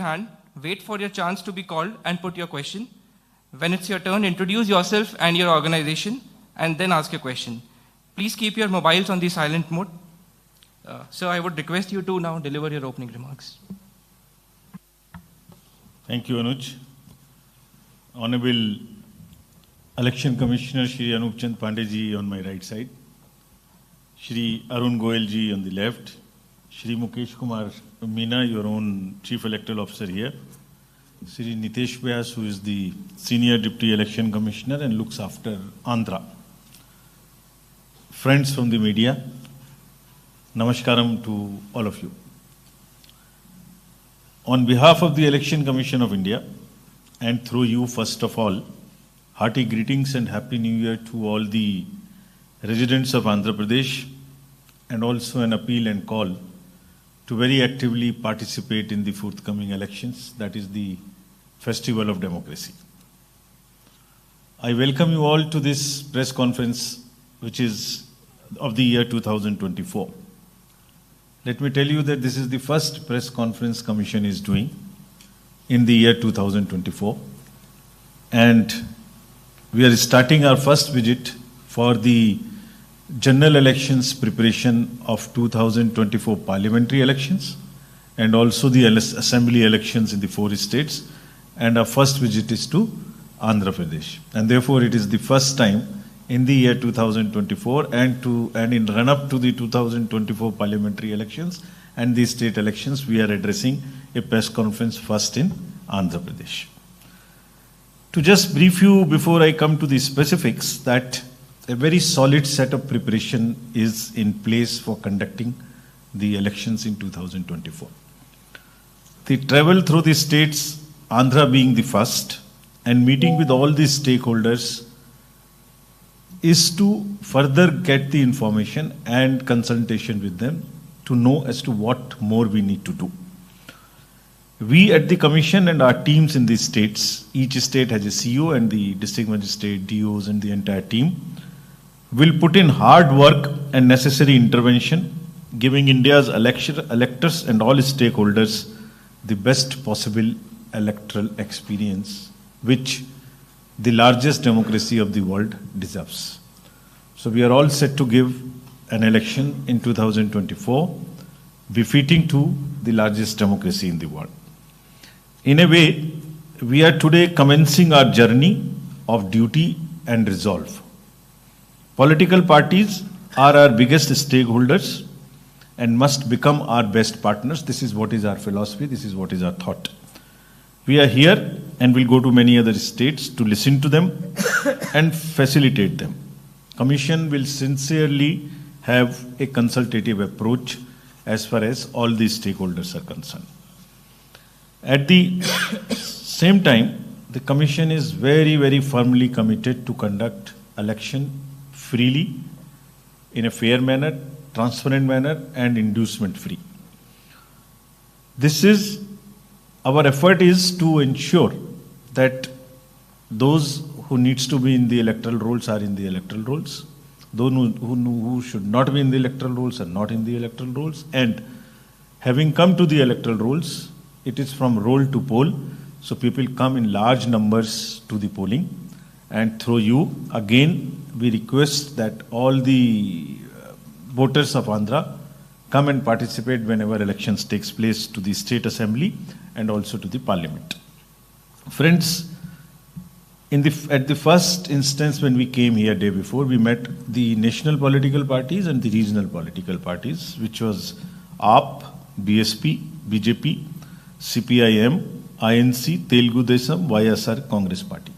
hand, wait for your chance to be called and put your question. When it's your turn, introduce yourself and your organization, and then ask your question. Please keep your mobiles on the silent mode. So I would request you to now deliver your opening remarks. Thank you, Anuj. Honorable Election Commissioner Shri Anup Chand Pandey ji on my right side, Shri Arun Goyal ji on the left, Shri Mukesh Kumar Meena, your own Chief Electoral Officer here, Shri Nitesh Vyas, who is the Senior Deputy Election Commissioner and looks after Andhra. Friends from the media, Namaskaram to all of you. On behalf of the Election Commission of India, and through you, first of all, hearty greetings and Happy New Year to all the residents of Andhra Pradesh, and also an appeal and call to very actively participate in the forthcoming elections, that is the Festival of Democracy. I welcome you all to this press conference, which is of the year 2024. Let me tell you that this is the first press conference Commission is doing in the year 2024. And we are starting our first visit for the general elections preparation of 2024 parliamentary elections and also the assembly elections in the 4 states. And our first visit is to Andhra Pradesh. And therefore it is the first time in the year 2024 and in run-up to the 2024 parliamentary elections and the state elections, we are addressing a press conference first in Andhra Pradesh. To just brief you before I come to the specifics, that a very solid set of preparation is in place for conducting the elections in 2024. The travel through the states, Andhra being the first, and meeting with all the stakeholders is to further get the information and consultation with them to know as to what more we need to do. We at the Commission and our teams in the states, each state has a CEO and the district magistrate, DOs and the entire team, will put in hard work and necessary intervention, giving India's electors and all stakeholders the best possible electoral experience, which the largest democracy of the world deserves. So we are all set to give an election in 2024 befitting to the largest democracy in the world. In a way, we are today commencing our journey of duty and resolve. Political parties are our biggest stakeholders and must become our best partners. This is what is our philosophy, this is what is our thought. We are here and will go to many other states to listen to them and facilitate them. Commission will sincerely have a consultative approach as far as all these stakeholders are concerned. At the same time, the Commission is very, very firmly committed to conduct election freely, in a fair manner, transparent manner, and inducement free. Our effort is to ensure that those who needs to be in the electoral rolls are in the electoral rolls, those who should not be in the electoral rolls are not in the electoral rolls, and having come to the electoral rolls, it is from roll to poll, so people come in large numbers to the polling. And through you, again, we request that all the voters of Andhra come and participate whenever elections takes place to the state assembly and also to the parliament. Friends, at the first instance when we came here day before, we met the national political parties and the regional political parties, which was AAP, BSP, BJP, CPIM, INC, Telugu Desam, YSR, Congress Party.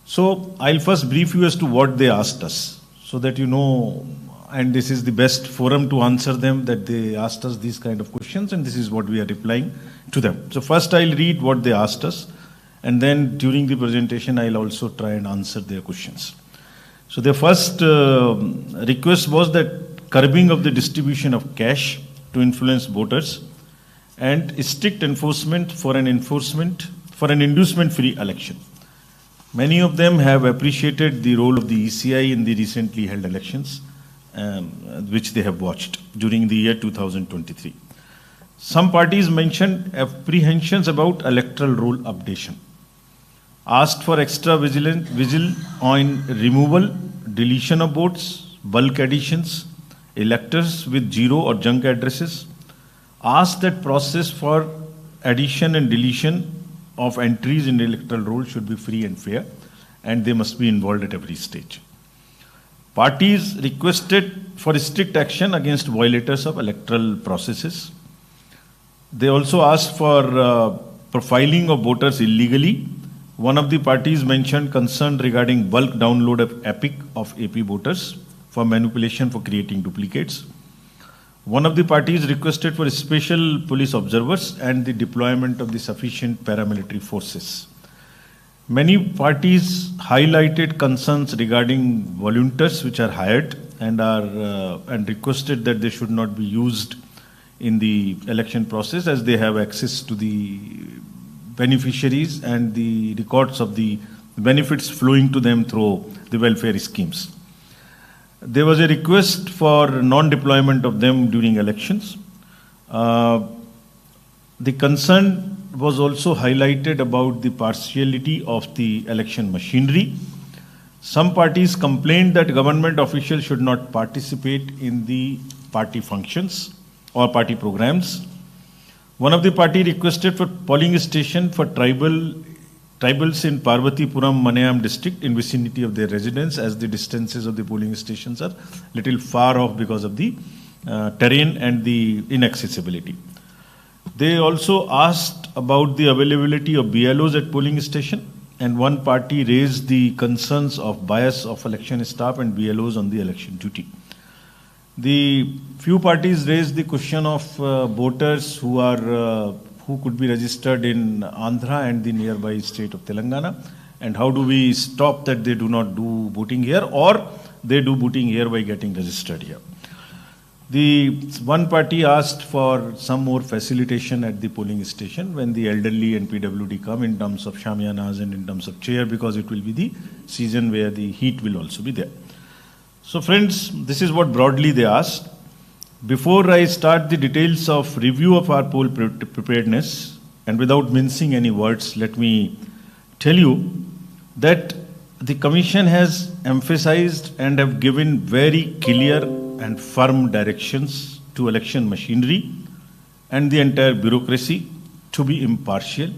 So I'll first brief you as to what they asked us, so that you know, and this is the best forum to answer them, that they asked us these kind of questions and this is what we are replying to them. So first I'll read what they asked us, and then during the presentation I'll also try and answer their questions. So their first request was that curbing of the distribution of cash to influence voters and strict enforcement for an inducement-free election. Many of them have appreciated the role of the ECI in the recently held elections, which they have watched during the year 2023. Some parties mentioned apprehensions about electoral roll updation, asked for extra vigil on removal, deletion of votes, bulk additions, electors with zero or junk addresses, asked that process for addition and deletion of entries in the electoral roll should be free and fair, and they must be involved at every stage. Parties requested for strict action against violators of electoral processes. They also asked for profiling of voters illegally. One of the parties mentioned concern regarding bulk download of EPIC of AP voters for manipulation for creating duplicates. One of the parties requested for special police observers and the deployment of the sufficient paramilitary forces. Many parties highlighted concerns regarding volunteers which are hired and requested that they should not be used in the election process, as they have access to the beneficiaries and the records of the benefits flowing to them through the welfare schemes. There was a request for non-deployment of them during elections. The concern was also highlighted about the partiality of the election machinery. Some parties complained that government officials should not participate in the party functions or party programs. One of the party requested for polling station for tribals in Parvatipuram, Manayam district in vicinity of their residence, as the distances of the polling stations are little far off because of the terrain and the inaccessibility. They also asked about the availability of BLOs at polling station, and one party raised the concerns of bias of election staff and BLOs on the election duty. The few parties raised the question of voters who could be registered in Andhra and the nearby state of Telangana, and how do we stop that they do not do voting here, or they do voting here by getting registered here. The one party asked for some more facilitation at the polling station when the elderly and PWD come, in terms of shamiyanas and in terms of chair, because it will be the season where the heat will also be there. So friends, this is what broadly they asked. Before I start the details of review of our poll preparedness, and without mincing any words, let me tell you that the Commission has emphasized and have given very clear and firm directions to election machinery and the entire bureaucracy to be impartial,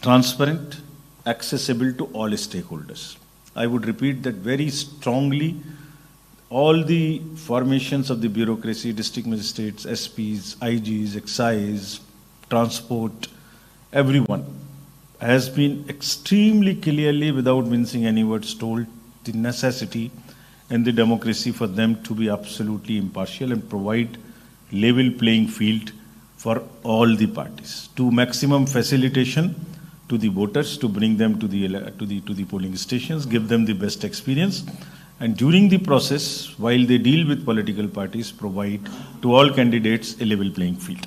transparent, accessible to all stakeholders. I would repeat that very strongly. All the formations of the bureaucracy, district magistrates, SPs, IGs, excise, transport, everyone has been extremely clearly, without mincing any words, told the necessity and the democracy for them to be absolutely impartial and provide level playing field for all the parties, to maximum facilitation to the voters, to bring them to the polling stations, give them the best experience, and during the process, while they deal with political parties, provide to all candidates a level playing field.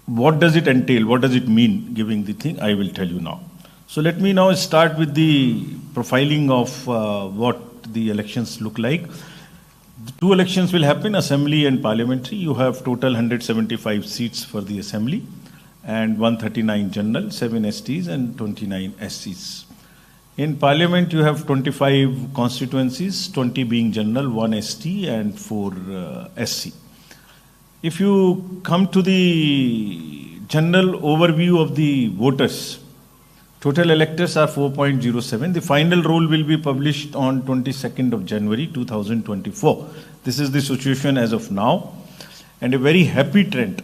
What does it entail? What does it mean, giving the thing? I will tell you now. So let me now start with the profiling of what the elections look like. The two elections will happen, Assembly and Parliamentary. You have total 175 seats for the Assembly and 139 general, 7 STs and 29 SCs. In Parliament, you have 25 constituencies, 20 being general, 1 ST and 4 SC. If you come to the general overview of the voters, total electors are 4.07. The final roll will be published on 22nd of January 2024. This is the situation as of now, and a very happy trend,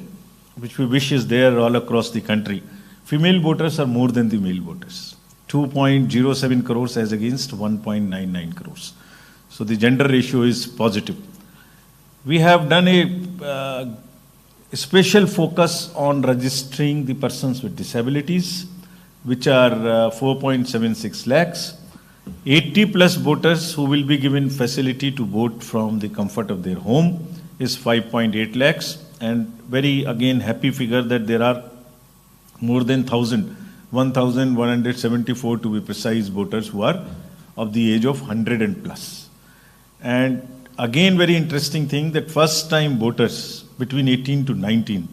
which we wish is there all across the country. Female voters are more than the male voters. 2.07 crores as against 1.99 crores. So the gender ratio is positive. We have done a special focus on registering the persons with disabilities, which are 4.76 lakhs. 80 plus voters who will be given facility to vote from the comfort of their home is 5.8 lakhs. And very, again, happy figure that there are more than 1,174 to be precise voters who are of the age of 100 and plus. And again, very interesting thing that first time voters between 18 to 19,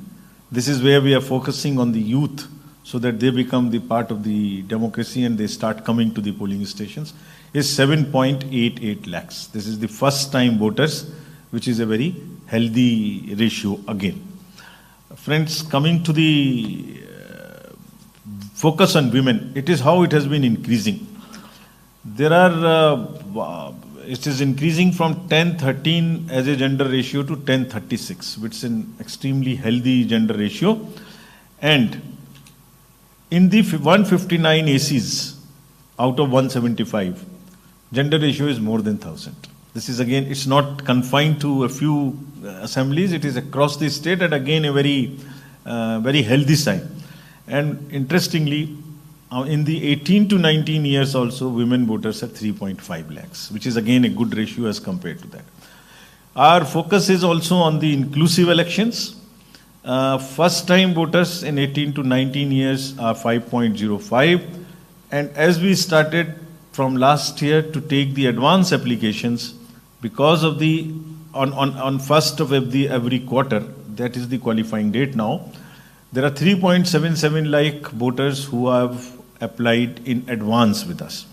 this is where we are focusing on the youth so that they become the part of the democracy and they start coming to the polling stations, is 7.88 lakhs. This is the first time voters, which is a very healthy ratio again. Friends, coming to the focus on women, it is how it has been increasing. There are, it is increasing from 10-13 as a gender ratio to 10-36, which is an extremely healthy gender ratio. And in the 159 ACs out of 175, gender ratio is more than 1,000. This is again, it's not confined to a few assemblies, it is across the state, and again a very, very healthy sign. And interestingly, in the 18 to 19 years also, women voters are 3.5 lakhs, which is again a good ratio as compared to that. Our focus is also on the inclusive elections. First time voters in 18 to 19 years are 5.05. And as we started from last year to take the advance applications, because of the, on first of every quarter, that is the qualifying date now, there are 3.77 lakh voters who have applied in advance with us.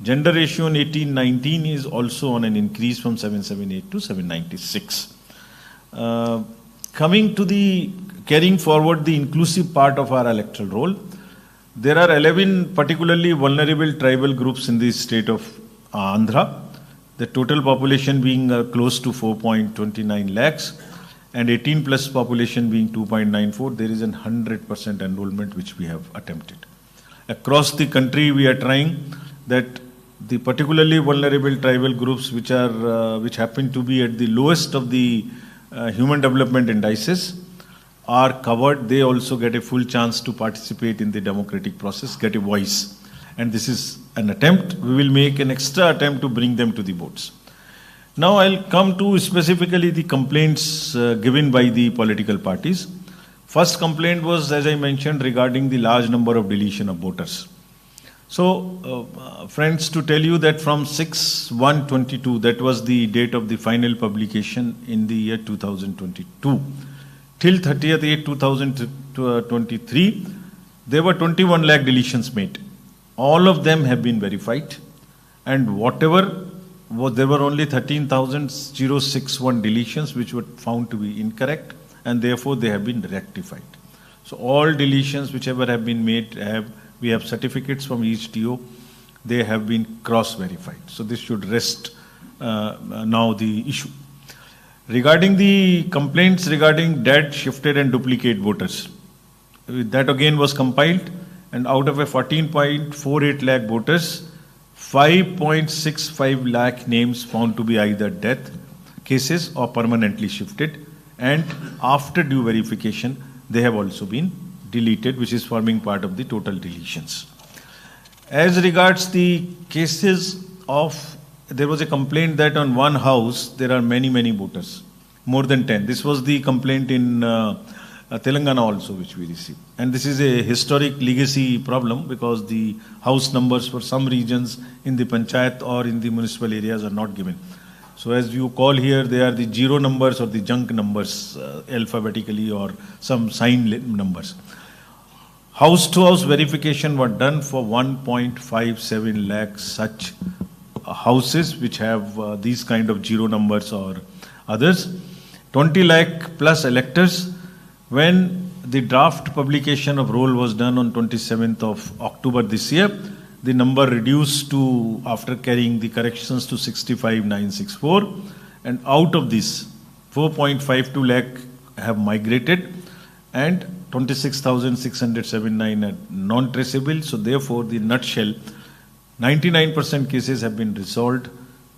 Gender ratio in 18-19 is also on an increase from 778 to 796. Coming to the carrying forward the inclusive part of our electoral role, there are 11 particularly vulnerable tribal groups in the state of Andhra, the total population being close to 4.29 lakhs and 18 plus population being 2.94. There is a 100% enrollment which we have attempted. Across the country, we are trying that the particularly vulnerable tribal groups which happen to be at the lowest of the human development indices are covered. They also get a full chance to participate in the democratic process, get a voice. And this is an attempt. We will make an extra attempt to bring them to the votes. Now I'll come to specifically the complaints given by the political parties. First complaint was, as I mentioned, regarding the large number of deletion of voters. So, friends, to tell you that from 6/1/22, that was the date of the final publication in the year 2022, till 30th 8/2023, there were 21 lakh deletions made. All of them have been verified, and whatever, there were only 13,061 deletions which were found to be incorrect, and therefore they have been rectified. So all deletions whichever have been made, we have certificates from each TO, they have been cross-verified. So this should rest now the issue. Regarding the complaints regarding dead, shifted and duplicate voters, that again was compiled, and out of a 14.48 lakh voters, 5.65 lakh names found to be either death cases or permanently shifted, and after due verification, they have also been deleted, which is forming part of the total deletions. As regards the cases of, there was a complaint that on one house, there are many voters, more than 10. This was the complaint in Telangana also, which we received. And this is a historic legacy problem because the house numbers for some regions in the panchayat or in the municipal areas are not given. So as you call here, they are the zero numbers or the junk numbers alphabetically or some sign numbers. House-to-house verification were done for 1.57 lakh such houses which have these kind of zero numbers or others. 20 lakh plus electors. When the draft publication of roll was done on 27th of October this year, the number reduced to, after carrying the corrections, to 65,964, and out of this 4.52 lakh have migrated and 26,679 are non-traceable. So therefore, the nutshell, 99% cases have been resolved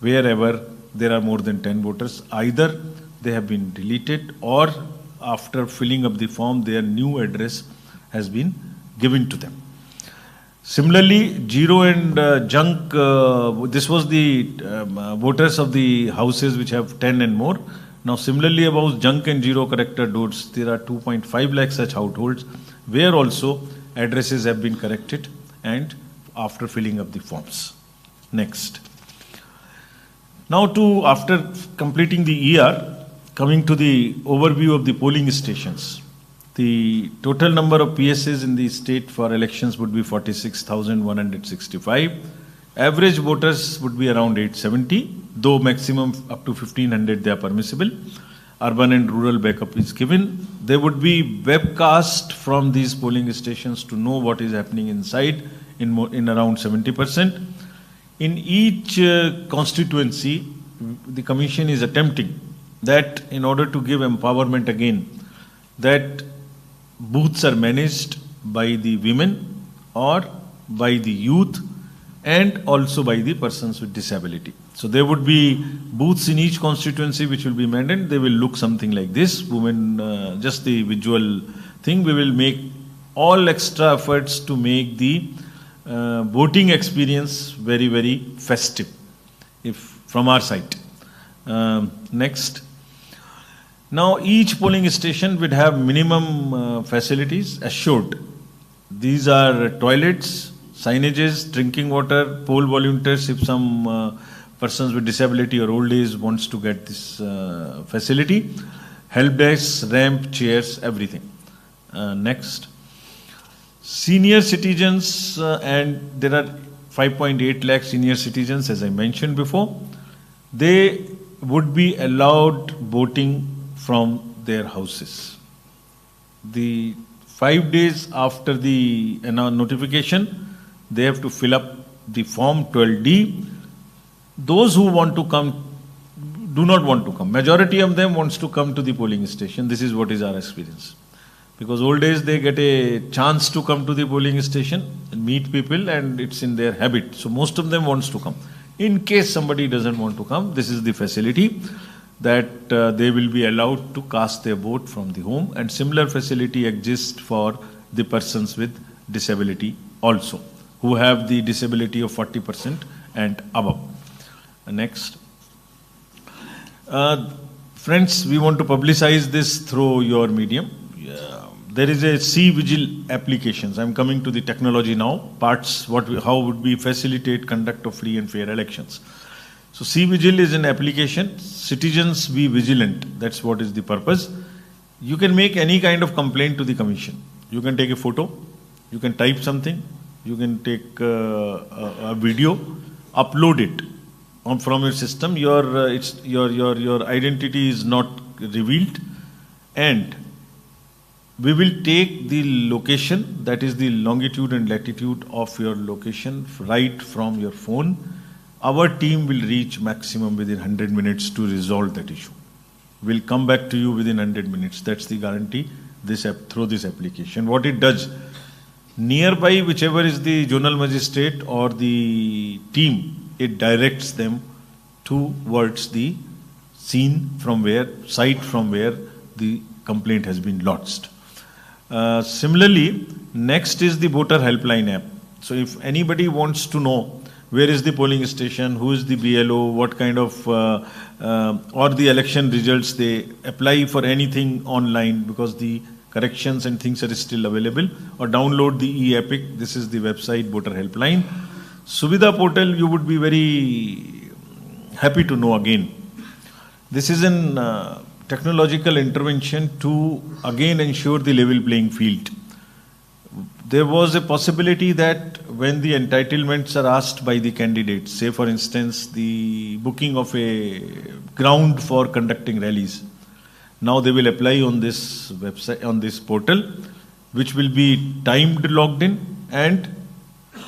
wherever there are more than 10 voters. Either they have been deleted or after filling up the form, their new address has been given to them. Similarly, zero and junk, this was the voters of the houses which have 10 and more. Now, similarly about junk and zero corrected votes, there are 2.5 lakh such households where also addresses have been corrected and after filling up the forms. Next. Now after completing the ER, coming to the overview of the polling stations. The total number of PSAs in the state for elections would be 46,165. Average voters would be around 870, though maximum up to 1,500 they are permissible. Urban and rural backup is given. There would be webcast from these polling stations to know what is happening inside in around 70%. In each constituency, the commission is attempting that in order to give empowerment again, that booths are managed by the women or by the youth and also by the persons with disability. So there would be booths in each constituency which will be managed. They will look something like this. Women, just the visual thing. We will make all extra efforts to make the voting experience very, very festive from our side. Next. Now each polling station would have minimum facilities assured. These are toilets, signages, drinking water, poll volunteers if some persons with disability or old age wants to get this facility, help desk, ramp, chairs, everything. Next. Senior citizens, and there are 5.8 lakh senior citizens as I mentioned before, they would be allowed voting from their houses. The 5 days after the notification, they have to fill up the form 12D. Those who want to come do not want to come. Majority of them wants to come to the polling station. This is what is our experience. Because old days they get a chance to come to the polling station and meet people, and it's in their habit. So most of them wants to come. In case somebody doesn't want to come, this is the facility that they will be allowed to cast their vote from the home, and similar facility exists for the persons with disability also, who have the disability of 40% and above. Next. Friends, we want to publicize this through your medium. There is a C-Vigil applications. I'm coming to the technology now. Parts, how would we facilitate conduct of free and fair elections. So C-Vigil is an application. Citizens be vigilant. That's what is the purpose. You can make any kind of complaint to the commission. You can take a photo. You can type something. You can take a video, upload it from your system. Your identity is not revealed, and we will take the location, that is the longitude and latitude of your location right from your phone. Our team will reach maximum within 100 minutes to resolve that issue. We'll come back to you within 100 minutes. That's the guarantee through this application. What it does, nearby, whichever is the zonal magistrate or the team, it directs them towards the site from where the complaint has been lodged. Similarly, next is the voter helpline app. So if anybody wants to know where is the polling station, who is the BLO, what kind of, or the election results, they apply for anything online because the corrections and things are still available, or download the e-epic. This is the website, voter helpline. Suvidha portal, you would be very happy to know again. This is an technological intervention to again ensure the level playing field. There was a possibility that when the entitlements are asked by the candidates, say for instance the booking of a ground for conducting rallies, now they will apply on this website, on this portal, which will be timed logged in and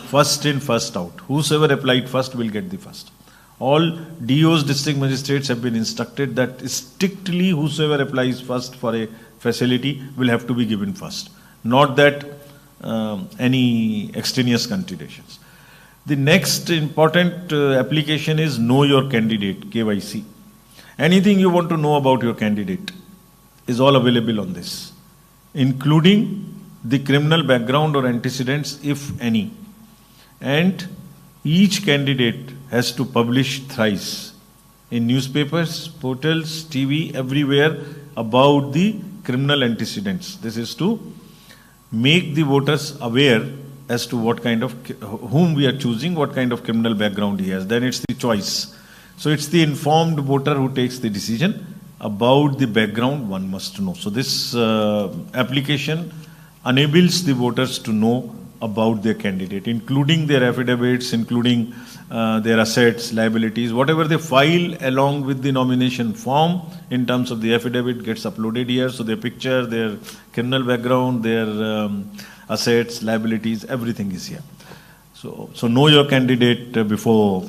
first in, first out. Whosoever applied first will get the first. All DOs, district magistrates, have been instructed that strictly whosoever applies first for a facility will have to be given first. Not that any extraneous considerations. The next important application is Know Your Candidate, KYC. Anything you want to know about your candidate is all available on this, including the criminal background or antecedents, if any. And each candidate has to publish thrice in newspapers, portals, TV, everywhere about the criminal antecedents. This is to make the voters aware as to what kind of, whom we are choosing, what kind of criminal background he has. Then it's the choice. So it's the informed voter who takes the decision. About the background, one must know. So this application enables the voters to know about their candidate, including their affidavits, including their assets, liabilities, whatever they file along with the nomination form in terms of the affidavit gets uploaded here. So their picture, their criminal background, their assets, liabilities, everything is here. So know your candidate before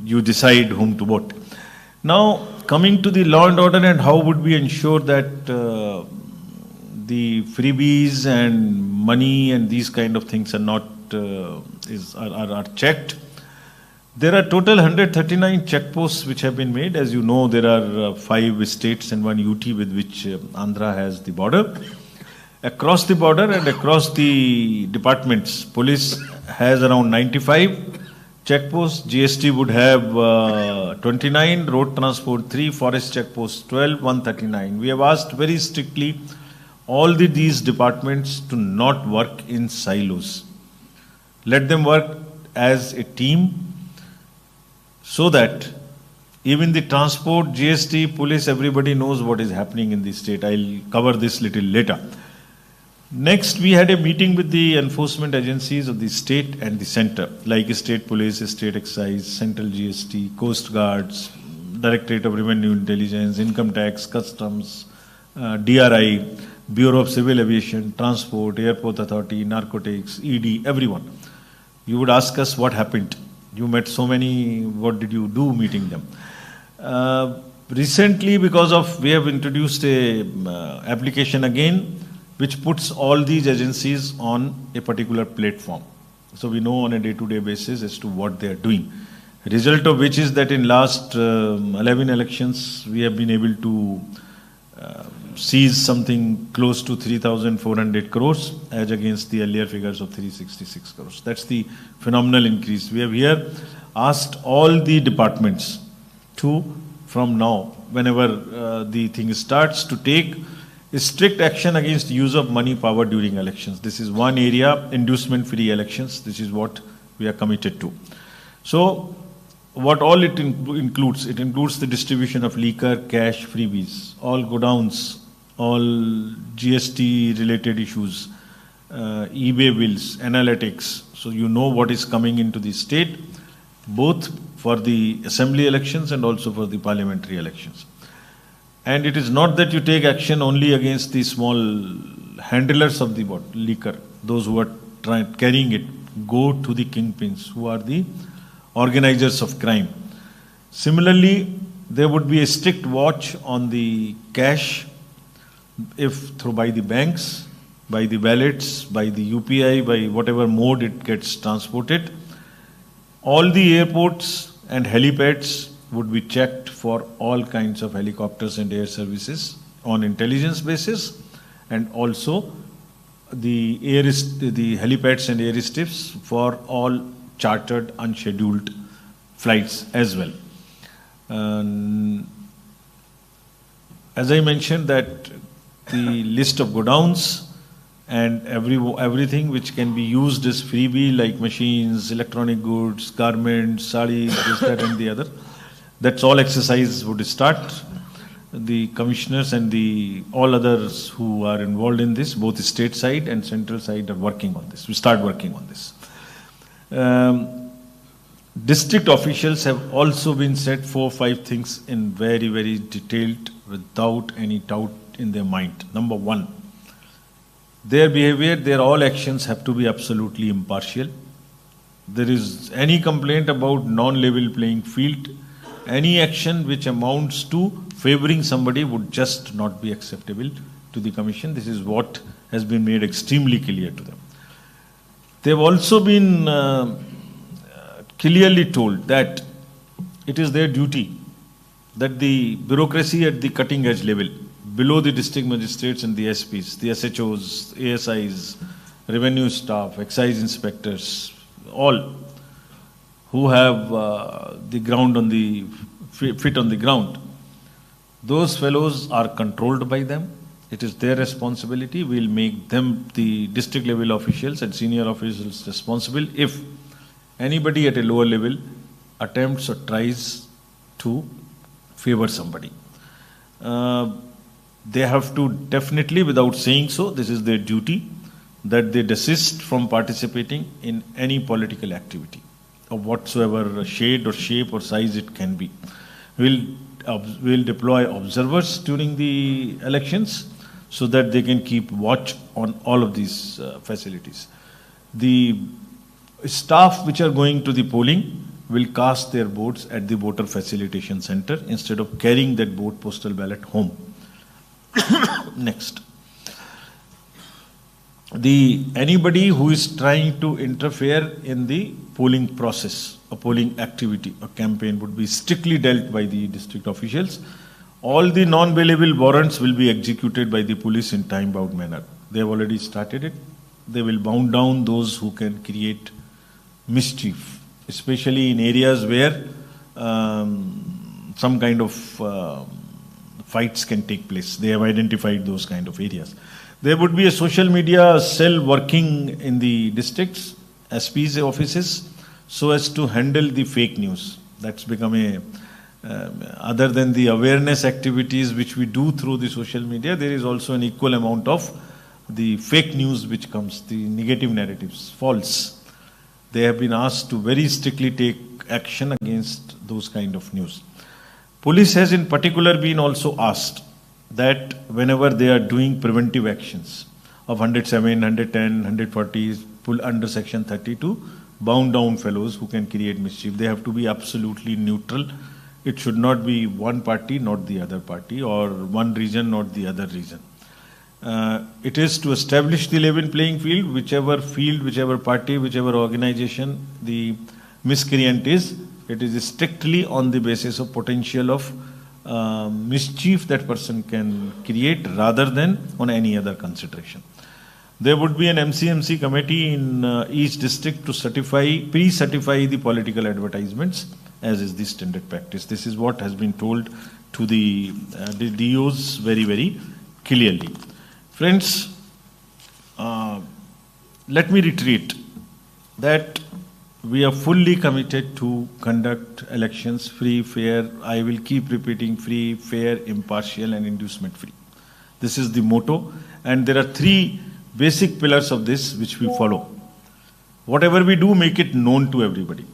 you decide whom to vote. Now, coming to the law and order and how would we ensure that the freebies and money and these kind of things are not are checked. There are total 139 checkposts which have been made. As you know, there are 5 states and 1 UT with which Andhra has the border. Across the border and across the departments, police has around 95 checkposts. GST would have 29, road transport 3, forest checkposts 12, 139. We have asked very strictly all these departments to not work in silos. Let them work as a team so that even the transport, GST, police, everybody knows what is happening in the state. I'll cover this little later. Next, we had a meeting with the enforcement agencies of the state and the center, like state police, state excise, central GST, coast guards, Directorate of Revenue Intelligence, income tax, customs, DRI, Bureau of Civil Aviation, Transport, Airport Authority, Narcotics, ED, everyone. You would ask us what happened. You met so many, what did you do meeting them? Recently, because of, we have introduced a application again, which puts all these agencies on a particular platform. So we know on a day-to-day basis as to what they are doing. Result of which is that in last 11 elections, we have been able to seize something close to 3,400 crores as against the earlier figures of 366 crores. That's the phenomenal increase. We have here asked all the departments to, from now, whenever the thing starts, to take strict action against use of money power during elections. This is one area, inducement-free elections. This is what we are committed to. So, what all it includes? It includes the distribution of liquor, cash, freebies, all godowns, all GST-related issues, eBay bills, analytics. So you know what is coming into the state, both for the assembly elections and also for the parliamentary elections. And it is not that you take action only against the small handlers of the liquor, those who are carrying it. Go to the kingpins, who are the organizers of crime. Similarly, there would be a strict watch on the cash, if through by the banks, by the wallets, by the UPI, by whatever mode it gets transported. All the airports and helipads would be checked for all kinds of helicopters and air services on intelligence basis, and also the helipads and airstrips for all chartered unscheduled flights as well. As I mentioned, that the list of godowns and everything which can be used as freebie, like machines, electronic goods, garments, sarees, this, that and the other, that's all exercise would start. The commissioners and all others who are involved in this, both the state side and central side, are working on this. We start working on this. District officials have also been said 4 or 5 things in very, very detailed, without any doubt in their mind. Number 1, their behavior, their all actions have to be absolutely impartial. There is any complaint about non-level playing field, any action which amounts to favoring somebody would just not be acceptable to the Commission. This is what has been made extremely clear to them. They have also been clearly told that it is their duty that the bureaucracy at the cutting edge level, below the district magistrates and the SPs, the SHOs, ASIs, revenue staff, excise inspectors, all who have the ground on the feet on the ground, those fellows are controlled by them. It is their responsibility. We'll make them, the district level officials and senior officials, responsible if anybody at a lower level attempts or tries to favor somebody. They have to definitely, without saying so, this is their duty, that they desist from participating in any political activity of whatsoever shade or shape or size it can be. We'll deploy observers during the elections so that they can keep watch on all of these facilities. The staff which are going to the polling will cast their votes at the voter facilitation center instead of carrying that vote postal ballot home. Next. Anybody who is trying to interfere in the polling process, a polling activity, a campaign would be strictly dealt by the district officials. All the non-bailable warrants will be executed by the police in time-bound manner. They have already started it. They will bound down those who can create mischief, especially in areas where some kind of fights can take place. They have identified those kind of areas. There would be a social media cell working in the districts, SP's offices, so as to handle the fake news. That's become other than the awareness activities which we do through the social media, there is also an equal amount of the fake news which comes, the negative narratives, false. They have been asked to very strictly take action against those kind of news. Police has in particular been also asked that whenever they are doing preventive actions of 107, 110, 140, pull under section 32, bound down fellows who can create mischief. They have to be absolutely neutral. It should not be one party, not the other party, or one region, not the other region. It is to establish the level playing field, whichever party, whichever organization the miscreant is, it is strictly on the basis of potential of mischief that person can create rather than on any other consideration. There would be an MCMC committee in each district to pre-certify the political advertisements, as is the standard practice. This is what has been told to the DOs very, very clearly. Friends, let me reiterate that we are fully committed to conduct elections free, fair. I will keep repeating free, fair, impartial, and inducement free. This is the motto, and there are three basic pillars of this which we follow. Whatever we do, make it known to everybody.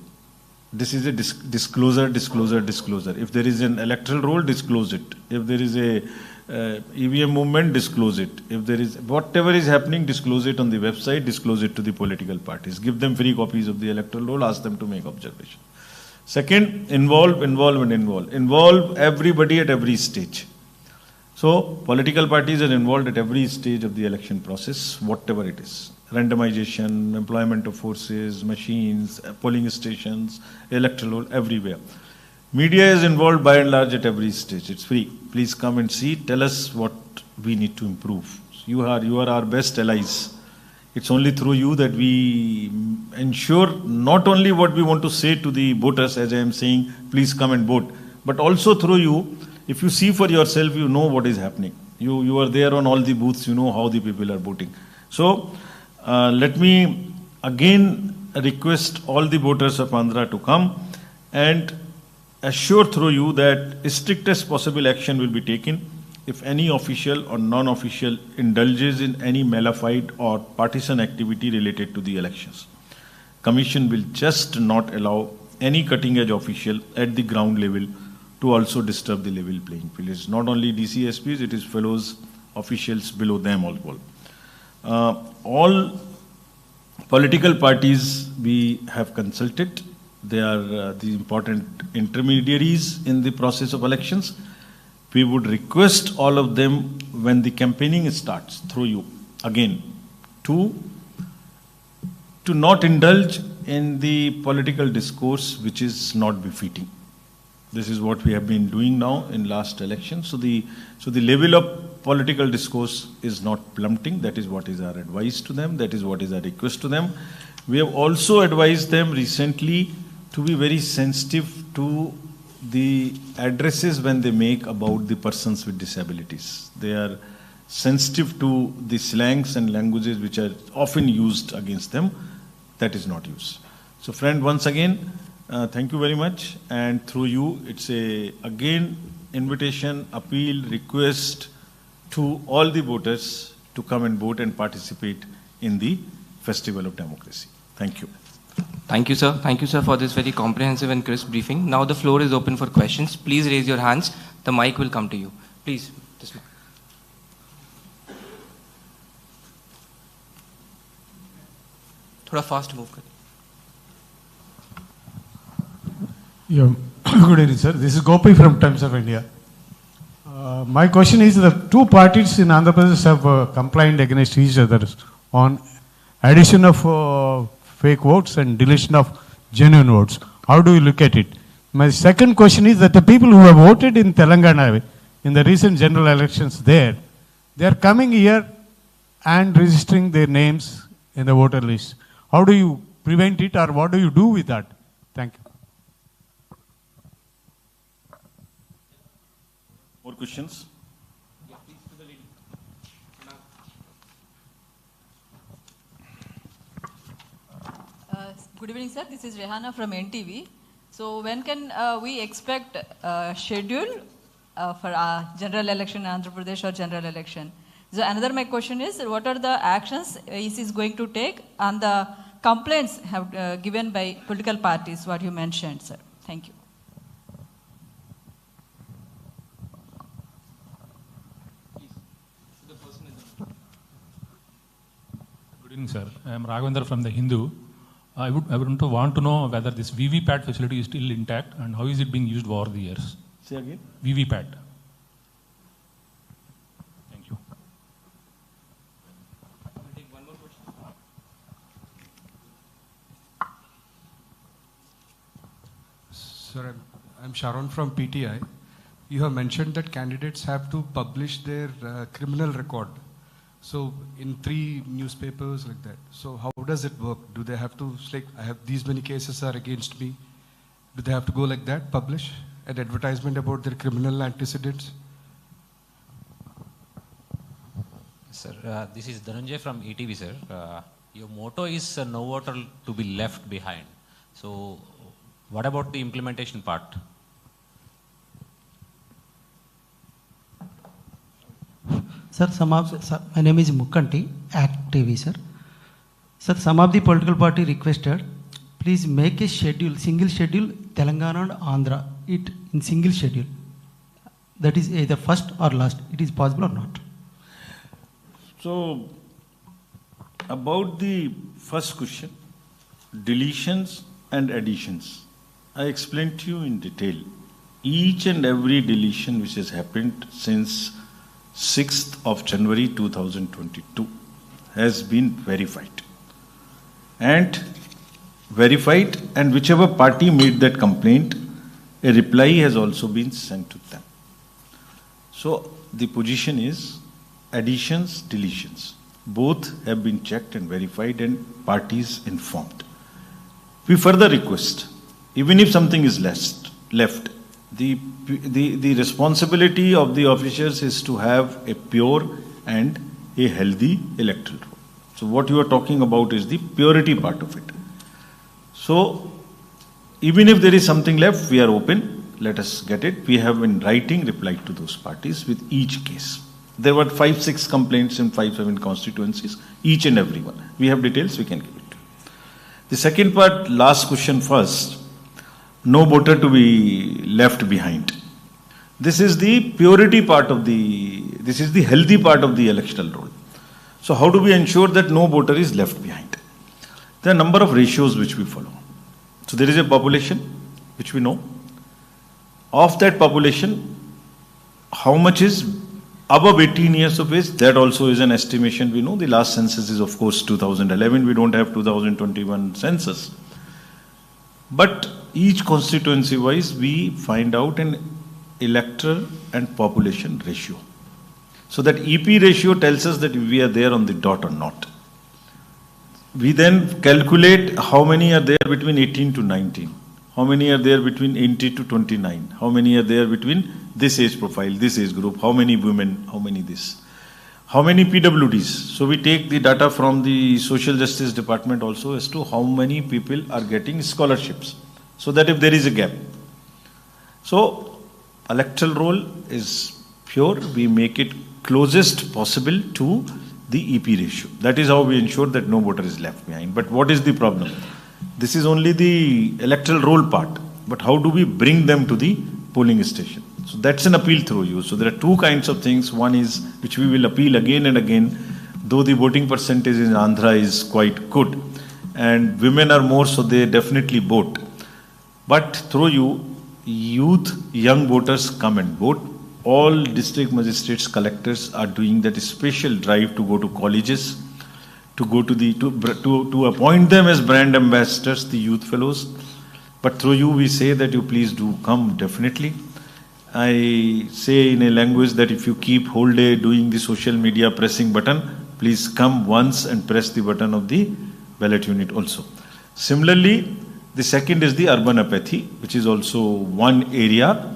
This is a disclosure. If there is an electoral roll, disclose it. If there is a EVM movement, disclose it. If there is whatever is happening, disclose it on the website, disclose it to the political parties. Give them free copies of the electoral roll, ask them to make observation. Second, involve everybody at every stage. So, political parties are involved at every stage of the election process, whatever it is. Randomization, employment of forces, machines, polling stations, electoral roll, everywhere. Media is involved by and large at every stage. It's free. Please come and see. Tell us what we need to improve. You are our best allies. It's only through you that we ensure not only what we want to say to the voters, as I am saying, please come and vote, but also through you. If you see for yourself, you know what is happening. You are there on all the booths, you know how the people are voting. So, let me again request all the voters of Andhra to come and assure through you that strictest possible action will be taken if any official or non-official indulges in any malefied or partisan activity related to the elections. Commission will just not allow any cutting-edge official at the ground level to also disturb the level playing field. It's not only DCSPs, it is fellows, officials below them as well. All political parties we have consulted. They are the important intermediaries in the process of elections. We would request all of them when the campaigning starts through you, again, to not indulge in the political discourse which is not befitting. This is what we have been doing now in last election. So the level of political discourse is not plummeting. That is what is our advice to them. That is what is our request to them. We have also advised them recently to be very sensitive to the addresses when they make about the persons with disabilities. They are sensitive to the slangs and languages which are often used against them. That is not used. So friend, once again, Thank you very much. And through you, it's a, again, invitation, appeal, request to all the voters to come and vote and participate in the Festival of Democracy. Thank you. Thank you, sir. Thank you, sir, for this very comprehensive and crisp briefing. Now the floor is open for questions. Please raise your hands. The mic will come to you. Please. This mic. Thoda fast move. Yeah. Good evening, sir. This is Gopi from Times of India. My question is, the two parties in Andhra Pradesh have complained against each other on addition of fake votes and deletion of genuine votes. How do you look at it? My second question is that the people who have voted in Telangana in the recent general elections there, they are coming here and registering their names in the voter list. How do you prevent it, or what do you do with that? Thank you. More questions? Good evening, sir. This is Rehana from NTV. So when can we expect schedule for general election in Andhra Pradesh or general election? So another my question is, what are the actions EC is going to take on the complaints have given by political parties, what you mentioned, sir? Thank you. Good evening, sir. I am Raghavendra from the Hindu. I would want to know whether this VVPAT facility is still intact and how is it being used over the years? Say again. VVPAT. Thank you. We'll take one more question. Sir, I'm Sharon from PTI. You have mentioned that candidates have to publish their criminal record. So in 3 newspapers like that. So how does it work? Do they have to, like, I have these many cases are against me. Do they have to go like that, publish an advertisement about their criminal antecedents? Sir, this is Dhananjay from ETV, sir. Your motto is no voter to be left behind. So what about the implementation part? Sir, my name is Mukkanti, Act TV, sir. Sir, some of the political party requested, please make a schedule, single schedule, Telangana and Andhra, it in single schedule. That is either first or last. It is possible or not? So, about the first question, deletions and additions, I explained to you in detail. Each and every deletion which has happened since 6th of January 2022 has been verified. And whichever party made that complaint, a reply has also been sent to them. So the position is additions, deletions. Both have been checked and verified and parties informed. We further request, even if something is left, the responsibility of the officers is to have a pure and a healthy electoral roll. So what you are talking about is the purity part of it. So even if there is something left, we are open. Let us get it. We have in writing replied to those parties with each case. There were 5-6 complaints in 5-7 constituencies, each and every one. We have details, we can give it to you. The second part, last question first. No voter to be left behind. This is the purity part of this is the healthy part of the electoral roll. So how do we ensure that no voter is left behind? There are a number of ratios which we follow. So there is a population which we know. Of that population, how much is above 18 years of age? That also is an estimation we know. The last census is of course 2011. We don't have 2021 census. But each constituency wise, we find out an electoral and population ratio. So that EP ratio tells us that we are there on the dot or not. We then calculate how many are there between 18 to 19, how many are there between 18 to 29, how many are there between this age profile, this age group, how many women, how many this, how many PWDs. So we take the data from the Social Justice Department also as to how many people are getting scholarships. so that if there is a gap. So electoral roll is pure, we make it closest possible to the EP ratio. That is how we ensure that no voter is left behind. But what is the problem? This is only the electoral roll part, but how do we bring them to the polling station? So that's an appeal through you. So there are two kinds of things. One is, which we will appeal again and again, though the voting percentage in Andhra is quite good, and women are more, so they definitely vote. But through you, youth, young voters come and vote. All district magistrates, collectors are doing that special drive to go to colleges, to go to the to appoint them as brand ambassadors, the youth fellows. But through you, we say that you please do come definitely. I say in a language that if you keep whole day doing the social media pressing button, please come once and press the button of the ballot unit also. Similarly, the second is the urban apathy, which is also one area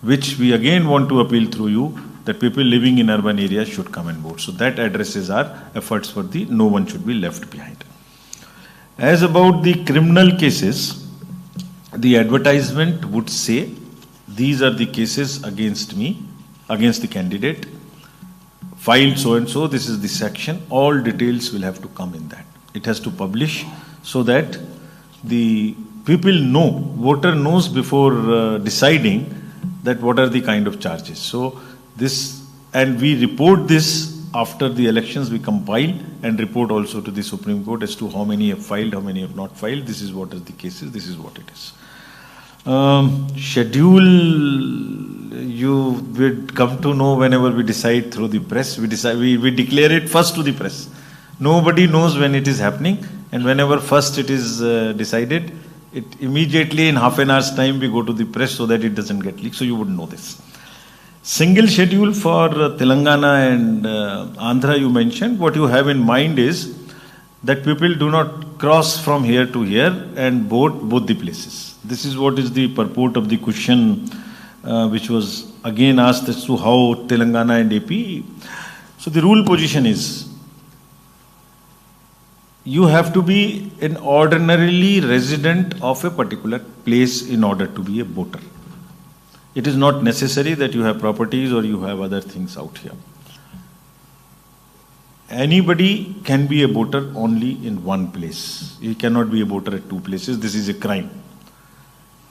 which we again want to appeal through you that people living in urban areas should come and vote. So that addresses our efforts for the no one should be left behind. As about the criminal cases, the advertisement would say these are the cases against me, against the candidate, filed so and so, this is the section, all details will have to come in that. It has to publish so that the people know, voter knows before deciding that what are the kind of charges. So this, and we report this after the elections, we compile and report also to the Supreme Court as to how many have filed, how many have not filed, this is what is the cases, this is what it is. Schedule, you would come to know whenever we decide through the press. We declare it first to the press. Nobody knows when it is happening, and whenever first it is decided, it immediately in half an hour's time we go to the press so that it doesn't get leaked. So you would know this. Single schedule for Telangana and Andhra you mentioned. What you have in mind is that people do not cross from here to here and vote both the places. This is what is the purport of the question which was again asked as to how Telangana and AP. So the rule position is you have to be an ordinarily resident of a particular place in order to be a voter. It is not necessary that you have properties or you have other things out here. Anybody can be a voter only in one place. You cannot be a voter at two places. This is a crime.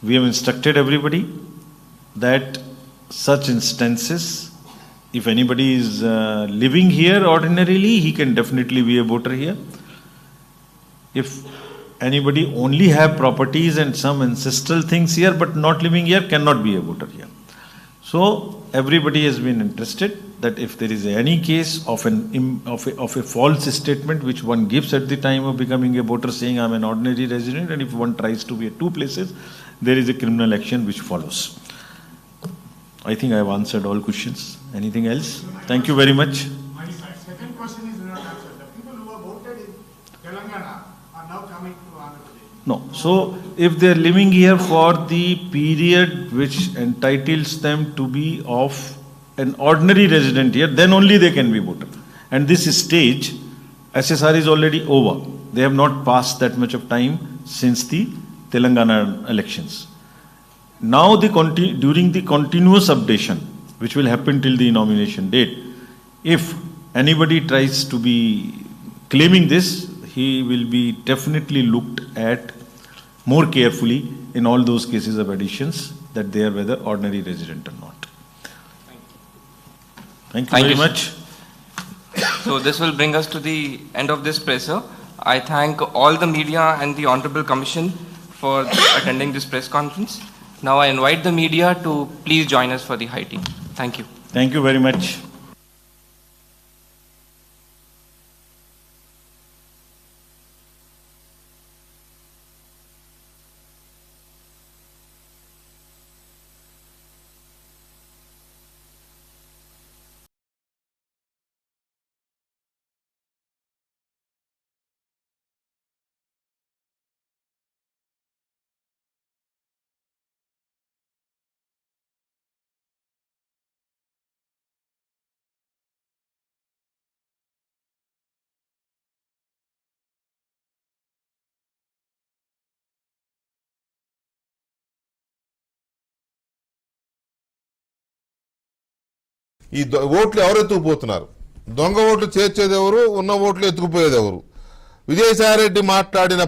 We have instructed everybody that such instances, if anybody is living here ordinarily, he can definitely be a voter here. If anybody only have properties and some ancestral things here but not living here, cannot be a voter here. So everybody has been interested that if there is any case of a false statement which one gives at the time of becoming a voter saying I'm an ordinary resident, and if one tries to be at two places, there is a criminal action which follows. I think I have answered all questions. Anything else? Thank you very much. My second question is not answered. The people who have voted in Telangana are now coming to Andhra Pradesh. No. So if they are living here for the period which entitles them to be of an ordinary resident here, then only they can be voter. And this stage, SSR is already over. They have not passed that much of time since the Telangana elections. Now during the continuous updation, which will happen till the nomination date, if anybody tries to be claiming this, he will be definitely looked at more carefully in all those cases of additions that they are whether ordinary resident or not. Thank you very much. So this will bring us to the end of this presser. I thank all the media and the Honorable Commission for attending this press conference. Now I invite the media to please join us for the high tea. Thank you. Thank you very much. ఈ ఓట్లు ఎవరు ఎత్తుకుపోతున్నారు? దొంగ ఓట్లు చేర్చేది ఎవరు? ఉన్న ఓట్లు ఎత్తుకుపోయేది ఎవరు? విజయసాయిరెడ్డి మాట్లాడిన